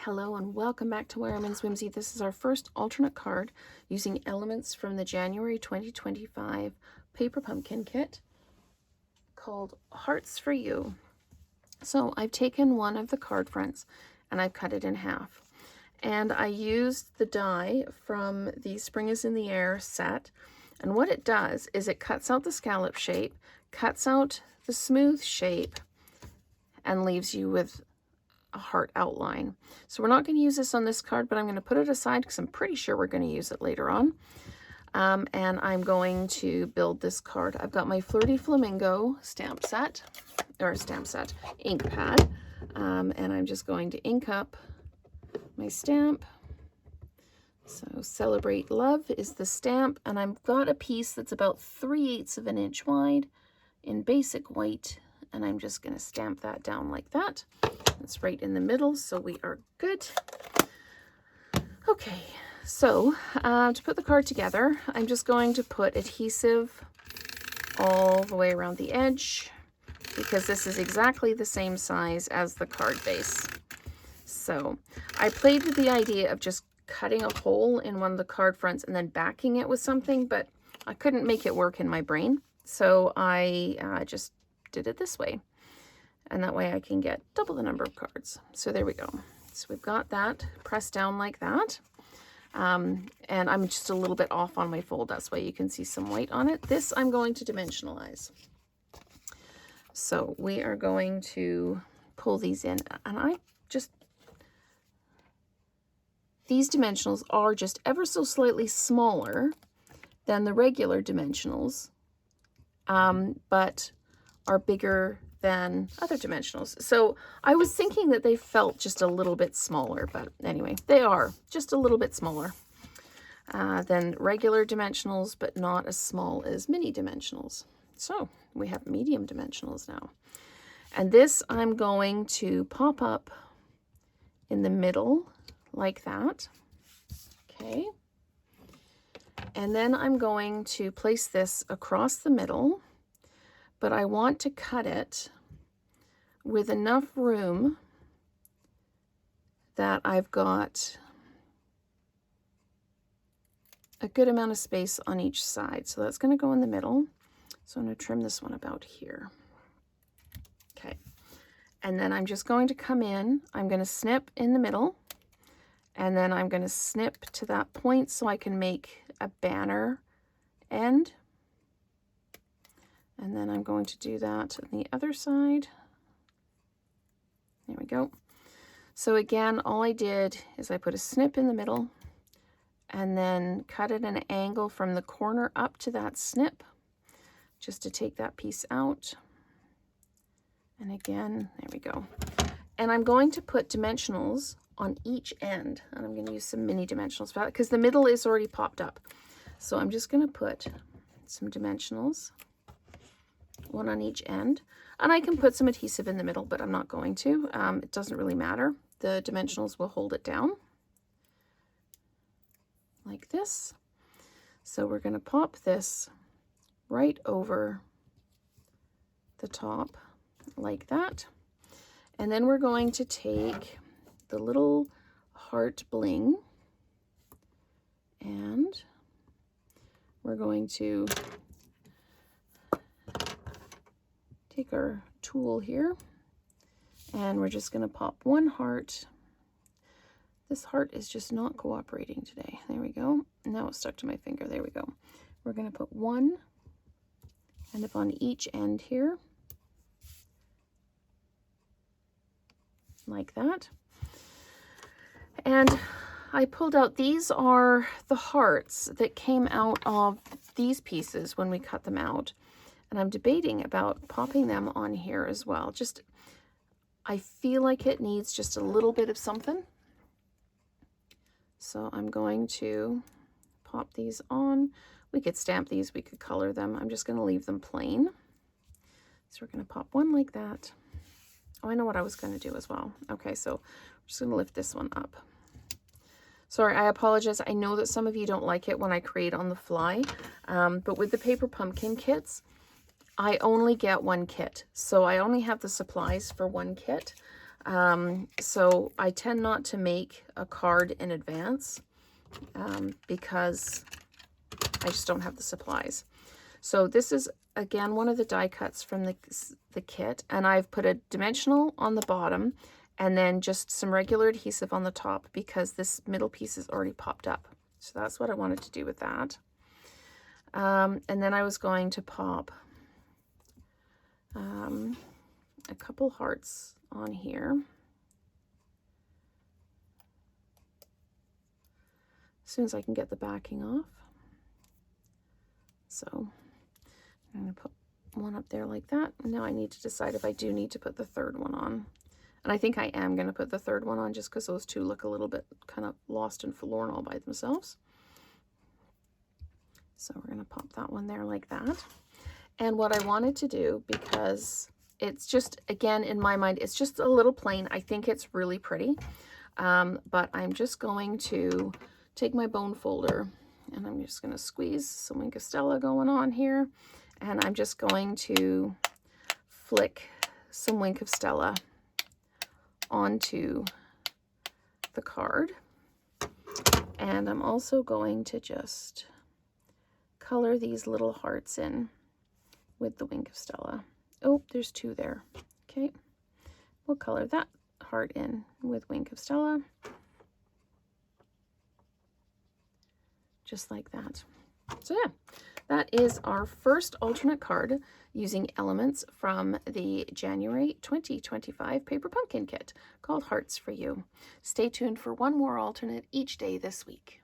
Hello and welcome back to Wireman's Whimsy. This is our first alternate card using elements from the January 2025 paper pumpkin kit called Hearts for You. So I've taken one of the card fronts and I've cut it in half. And I used the die from the Spring is in the Air set. And what it does is it cuts out the scallop shape, cuts out the smooth shape, and leaves you with a heart outline. So we're not going to use this on this card, but I'm going to put it aside because I'm pretty sure we're going to use it later on. And I'm going to build this card. I've got my Flirty Flamingo stamp set, ink pad, and I'm just going to ink up my stamp. So Celebrate Love is the stamp, and I've got a piece that's about 3/8 of an inch wide in basic white, and I'm just going to stamp that down like that. It's right in the middle, so we are good. Okay, so to put the card together, I'm just going to put adhesive all the way around the edge because this is exactly the same size as the card base. So I played with the idea of just cutting a hole in one of the card fronts and then backing it with something, but I couldn't make it work in my brain. So I just did it this way. And that way I can get double the number of cards. So there we go. So we've got that pressed down like that. And I'm just a little bit off on my fold. That's why you can see some white on it. This I'm going to dimensionalize. So we are going to pull these in. And these dimensionals are just ever so slightly smaller than the regular dimensionals, but are bigger than other dimensionals. So I was thinking that they felt just a little bit smaller, but anyway, they are just a little bit smaller than regular dimensionals, but not as small as mini dimensionals. So we have medium dimensionals now. And this I'm going to pop up in the middle like that. Okay. And then I'm going to place this across the middle, but I want to cut it with enough room that I've got a good amount of space on each side. So that's going to go in the middle. So I'm going to trim this one about here. Okay. And then I'm just going to come in. I'm going to snip in the middle. And then I'm going to snip to that point so I can make a banner end. And then I'm going to do that on the other side. There we go. So again, all I did is I put a snip in the middle and then cut at an angle from the corner up to that snip just to take that piece out. And again, there we go. And I'm going to put dimensionals on each end. And I'm going to use some mini dimensionals for that because the middle is already popped up. So I'm just going to put some dimensionals, one on each end. And I can put some adhesive in the middle, but I'm not going to. It doesn't really matter. The dimensionals will hold it down like this. So we're going to pop this right over the top like that. And then we're going to take the little heart bling and we're going to take our tool here and we're just going to pop one heart. This heart is just not cooperating today. There we go. Now it's stuck to my finger. There we go. We're going to put one kind of on each end here like that. And I pulled out, these are the hearts that came out of these pieces when we cut them out. And I'm debating about popping them on here as well. Just, I feel like it needs just a little bit of something. So I'm going to pop these on. We could stamp these, we could color them. I'm just going to leave them plain. So we're going to pop one like that. Oh, I know what I was going to do as well. Okay, so I'm just going to lift this one up. Sorry, I apologize. I know that some of you don't like it when I create on the fly, but with the paper pumpkin kits, I only get one kit. So I only have the supplies for one kit. So I tend not to make a card in advance because I just don't have the supplies. So this is, again, one of the die cuts from the kit, and I've put a dimensional on the bottom and then just some regular adhesive on the top because this middle piece is already popped up. So that's what I wanted to do with that. And then I was going to pop a couple hearts on here. As soon as I can get the backing off. So I'm going to put one up there like that. Now I need to decide if I do need to put the third one on. And I think I am going to put the third one on just because those two look a little bit kind of lost and forlorn all by themselves. So we're going to pop that one there like that. And what I wanted to do, because it's just, again, in my mind, it's just a little plain. I think it's really pretty. But I'm just going to take my bone folder and I'm just going to squeeze some Wink of Stella going on here. And I'm just going to flick some Wink of Stella onto the card. And I'm also going to just color these little hearts in with the Wink of Stella. Oh, there's two there. Okay, we'll color that heart in with Wink of Stella. Just like that. So yeah, that is our first alternate card using elements from the January 2025 Paper Pumpkin Kit called Hearts for You. Stay tuned for one more alternate each day this week.